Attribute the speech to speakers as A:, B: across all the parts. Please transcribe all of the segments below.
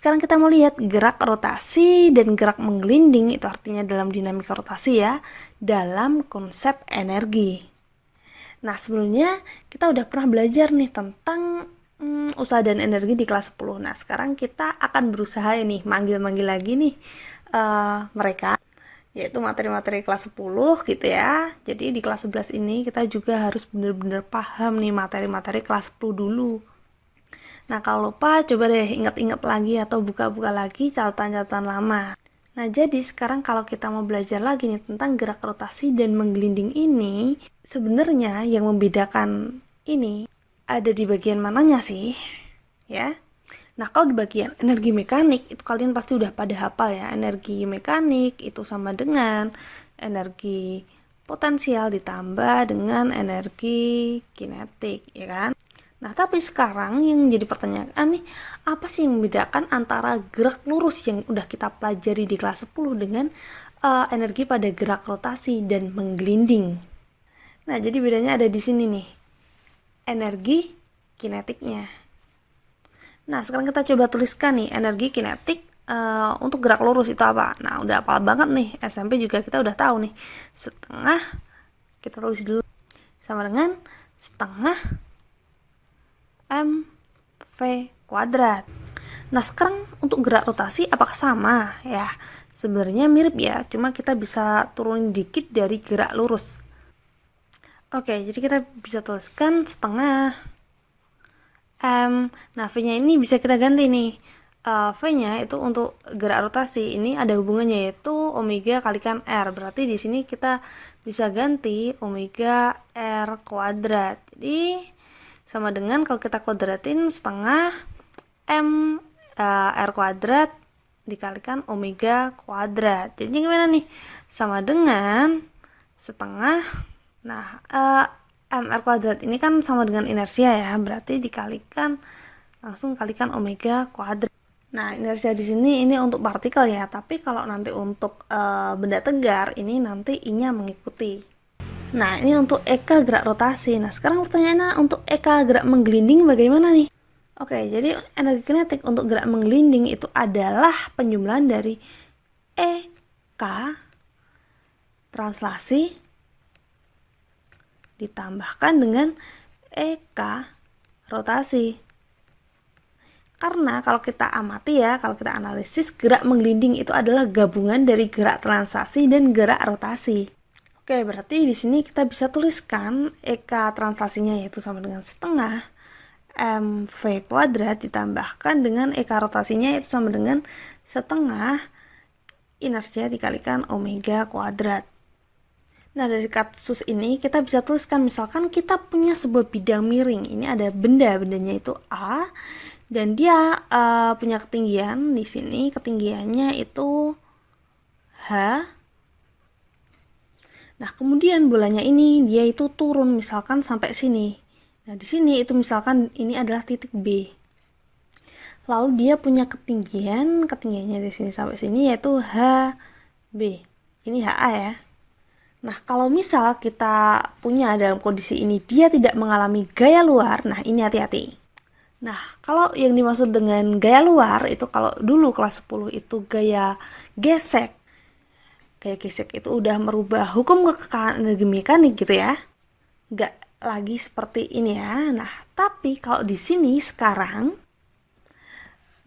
A: sekarang kita mau lihat gerak rotasi dan gerak menggelinding, itu artinya dalam dinamika rotasi ya, dalam konsep energi. Nah, sebelumnya kita udah pernah belajar nih tentang usaha dan energi di kelas 10. Nah, sekarang kita akan berusaha nih manggil-manggil lagi nih mereka, yaitu materi-materi kelas 10 gitu ya. Jadi di kelas 11 ini kita juga harus benar-benar paham nih materi-materi kelas 10 dulu. Nah, kalau lupa coba deh ingat-ingat lagi atau buka-buka lagi catatan-catatan lama. Nah, jadi sekarang kalau kita mau belajar lagi nih tentang gerak rotasi dan menggelinding ini, sebenarnya yang membedakan ini ada di bagian mananya sih? Ya. Nah, kalau di bagian energi mekanik, itu kalian pasti udah pada hafal ya. Energi mekanik itu sama dengan energi potensial ditambah dengan energi kinetik, ya kan? Nah, tapi sekarang yang menjadi pertanyaan nih, apa sih yang membedakan antara gerak lurus yang udah kita pelajari di kelas 10 dengan energi pada gerak rotasi dan menggelinding? Nah, jadi bedanya ada di sini nih. Energi kinetiknya. Nah, sekarang kita coba tuliskan nih, energi kinetik untuk gerak lurus itu apa? Nah, udah hafal banget nih, SMP juga kita udah tahu nih. Setengah, kita tulis dulu, sama dengan setengah mv kuadrat. Nah, sekarang untuk gerak rotasi apakah sama? Ya, sebenarnya mirip ya, cuma kita bisa turunin dikit dari gerak lurus. Oke, jadi kita bisa tuliskan setengah M. Nah, V-nya ini bisa kita ganti nih. V-nya itu untuk gerak rotasi ini ada hubungannya, yaitu omega kalikan R. Berarti di sini kita bisa ganti omega R kuadrat. Jadi sama dengan kalau kita kuadratin setengah M R kuadrat dikalikan omega kuadrat. Jadi gimana nih? Sama dengan setengah, nah mr kuadrat ini kan sama dengan inersia ya, berarti dikalikan, langsung kalikan omega kuadrat. Nah, inersia di sini ini untuk partikel ya, tapi kalau nanti untuk benda tegar ini nanti I-nya mengikuti. Nah, ini untuk eka gerak rotasi. Nah, sekarang pertanyaannya untuk eka gerak menggelinding bagaimana nih? Oke, jadi energi kinetik untuk gerak menggelinding itu adalah penjumlahan dari eka translasi ditambahkan dengan eka rotasi. Karena kalau kita amati ya, kalau kita analisis, gerak menggelinding itu adalah gabungan dari gerak translasi dan gerak rotasi. Oke, berarti di sini kita bisa tuliskan eka translasinya yaitu sama dengan setengah mv kuadrat ditambahkan dengan eka rotasinya yaitu sama dengan setengah inersia dikalikan omega kuadrat. Nah, dari kasus ini kita bisa tuliskan, misalkan kita punya sebuah bidang miring. Ini ada bendanya itu A, dan dia punya ketinggian di sini, ketinggiannya itu H. Nah, kemudian bolanya ini dia itu turun misalkan sampai sini. Nah, di sini itu misalkan ini adalah titik B. Lalu dia punya ketinggiannya di sini sampai sini yaitu HB. Ini HA ya. Nah, kalau misal kita punya dalam kondisi ini dia tidak mengalami gaya luar, nah ini hati-hati. Nah, kalau yang dimaksud dengan gaya luar itu kalau dulu kelas 10 itu gaya gesek. Gaya gesek itu udah merubah hukum kekekalan energi mekanik gitu ya. Nggak lagi seperti ini ya. Nah, tapi kalau di sini sekarang,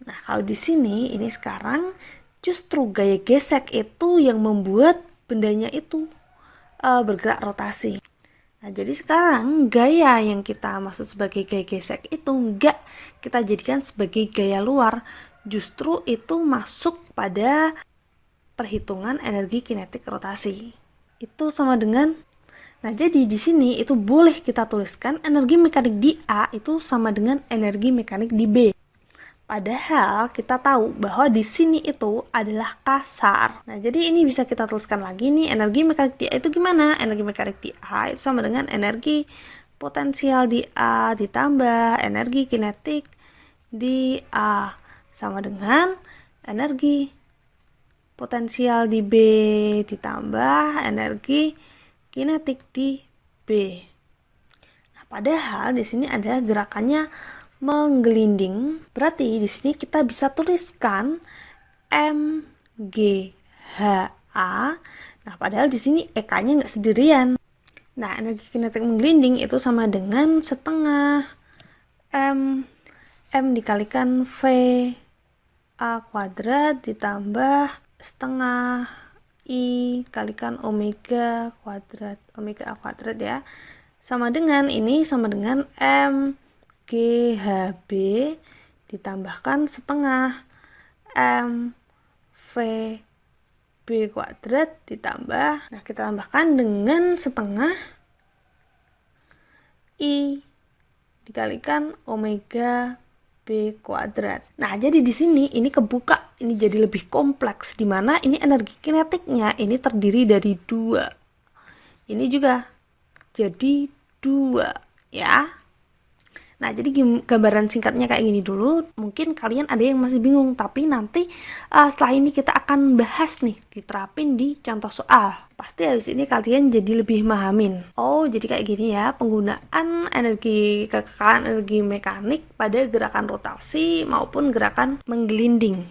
A: nah kalau di sini ini sekarang justru gaya gesek itu yang membuat bendanya itu bergerak rotasi. Nah, jadi sekarang gaya yang kita maksud sebagai gaya gesek itu enggak kita jadikan sebagai gaya luar, justru itu masuk pada perhitungan energi kinetik rotasi. Itu sama dengan, nah jadi di sini itu boleh kita tuliskan energi mekanik di A itu sama dengan energi mekanik di B. Padahal kita tahu bahwa di sini itu adalah kasar. Nah, jadi ini bisa kita tuliskan lagi nih, energi mekanik di A itu gimana? Energi mekanik di A itu sama dengan energi potensial di A ditambah energi kinetik di A sama dengan energi potensial di B ditambah energi kinetik di B. Nah, padahal di sini ada gerakannya menggelinding. Berarti di sini kita bisa tuliskan MGHA. Nah, padahal di sini EK-nya nggak sendirian. Nah, energi kinetik menggelinding itu sama dengan setengah M dikalikan V A kuadrat ditambah setengah I kalikan omega kuadrat, omega A kuadrat ya. Sama dengan ini, sama dengan MGHB ditambahkan setengah MVB kuadrat ditambah, nah kita tambahkan dengan setengah I dikalikan omega B kuadrat. Nah, jadi di sini ini kebuka, ini jadi lebih kompleks, di mana ini energi kinetiknya ini terdiri dari 2. Ini juga jadi 2 ya. Nah, jadi gambaran singkatnya kayak gini dulu. Mungkin kalian ada yang masih bingung, tapi nanti setelah ini kita akan bahas nih, diterapin di contoh soal. Pasti habis ini kalian jadi lebih mahamin. Oh, jadi kayak gini ya, penggunaan energi kekekalan energi mekanik pada gerakan rotasi maupun gerakan menggelinding.